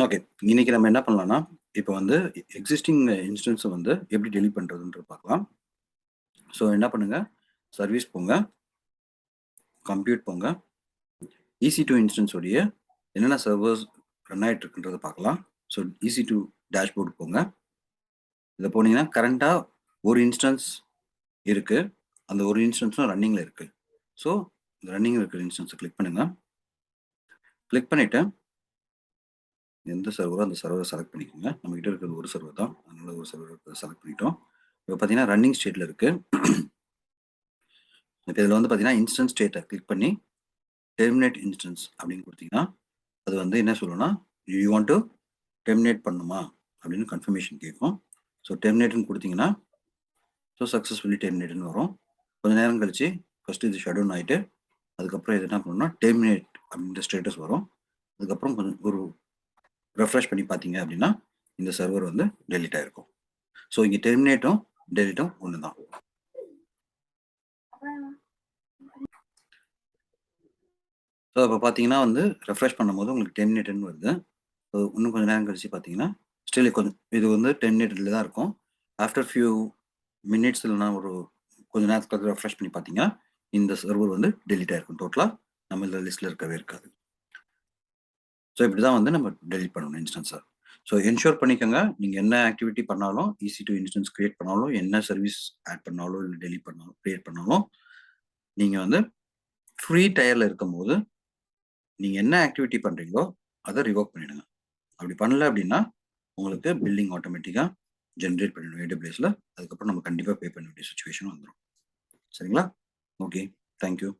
Okay. இன்னைக்கு நம்ம என்ன பண்ணலாம்னா, இப்போ வந்து எக்ஸிஸ்டிங் இன்ஸ்டன்ஸை வந்து எப்படி டெலீட் பண்ணுறதுன்றது பார்க்கலாம். ஸோ என்ன பண்ணுங்க, சர்வீஸ் போங்க, கம்ப்யூட் போங்க, EC2 இன்ஸ்டன்ஸ் உடைய என்னென்ன சர்வர்ஸ் ரன் ஆகிட்டு இருக்குன்றதை பார்க்கலாம். ஸோ EC2 டேஷ்போர்டு போங்க. இதை போனீங்கன்னா கரண்ட்டாக ஒரு இன்ஸ்டன்ஸ் இருக்குது, அந்த ஒரு இன்ஸ்டன்ஸும் ரன்னிங்கில் இருக்குது. ஸோ ரன்னிங்கில் இருக்கிற இன்ஸ்டன்ஸை கிளிக் பண்ணுங்கள். கிளிக் பண்ணிவிட்டு எந்த சர்வரோ அந்த சர்வரை செலக்ட் பண்ணிக்கோங்க. நம்மகிட்ட இருக்கிறது ஒரு சர்வர் தான், அதனால ஒரு சர்வர் செலக்ட் பண்ணிட்டோம். இப்போ பார்த்தீங்கன்னா ரன்னிங் ஸ்டேட்டில் இருக்குது. இப்போ இதில் வந்து பார்த்தீங்கன்னா இன்ஸ்டன்ஸ் ஸ்டேட்டை கிளிக் பண்ணி டெர்மினேட் இன்ஸ்டன்ஸ் அப்படின்னு கொடுத்தீங்கன்னா அது வந்து என்ன சொல்லணும்னா, யூ வாண்ட் டு டெர்மினேட் பண்ணுமா அப்படின்னு கன்ஃபர்மேஷன் கேட்கும். ஸோ டெர்மினேட்னு கொடுத்தீங்கன்னா ஸோ சக்ஸஸ்ஃபுல்லி டெர்மினேட்னு வரும். கொஞ்சம் நேரம் கழிச்சு ஃபஸ்ட்டு இது ஷட் டவுன் ஆகிட்டு அதுக்கப்புறம் இது என்ன பண்ணணும்னா டெர்மினேட் அப்படின்ற ஸ்டேட்டஸ் வரும். அதுக்கப்புறம் கொஞ்சம் ஒரு ரெஃப்ரெஷ் பண்ணி பார்த்தீங்க அப்படின்னா இந்த சர்வர் வந்து டெலிட் ஆகிருக்கும். ஸோ இங்கே டெர்மினேட்டும் டெலிட்டும் ஒன்று தான். ஸோ இப்போ பார்த்தீங்கன்னா வந்து ரெஃப்ரெஷ் பண்ணும்போது உங்களுக்கு டெர்மினேட்னு வருது. ஸோ இன்னும் கொஞ்சம் நேரம் கழிச்சு பார்த்தீங்கன்னா ஸ்டில் கொஞ்சம் இது வந்து டெர்மினேட்டடில் தான் இருக்கும். ஆஃப்டர் ஃபியூ மினிட்ஸ் இல்லைனா ஒரு கொஞ்சம் நேரத்துக்கு ரெஃப்ரெஷ் பண்ணி பார்த்தீங்கன்னா இந்த சர்வர் வந்து டெலிட் ஆகிருக்கும். டோட்டலாக நம்ம இந்த லிஸ்ட்டில் இருக்கவே இருக்காது. ஸோ இப்படி தான் வந்து நம்ம டெலிட் பண்ணணும் இன்ஸ்டன்ஸை. ஸோ என்ஷூர் பண்ணிக்கோங்க, நீங்கள் என்ன ஆக்டிவிட்டி பண்ணாலும், EC2 இன்ஸ்டன்ஸ் கிரியேட் பண்ணாலும், என்ன சர்வீஸ் ஆட் பண்ணாலும், இல்லை டெலிட் பண்ணாலும், கிரியேட் பண்ணாலும், நீங்கள் வந்து ஃப்ரீ டயரில் இருக்கும்போது நீங்கள் என்ன ஆக்டிவிட்டி பண்ணுறீங்களோ அதை ரிவோக் பண்ணிவிடுங்க. அப்படி பண்ணல அப்படின்னா உங்களுக்கு பில்லிங் ஆட்டோமேட்டிக்காக ஜென்ரேட் பண்ணிடும் AWSல. அதுக்கப்புறம் நம்ம கண்டிப்பாக பே பண்ண வேண்டிய சுச்சுவேஷன் வந்துடும். சரிங்களா? Okay, thank you.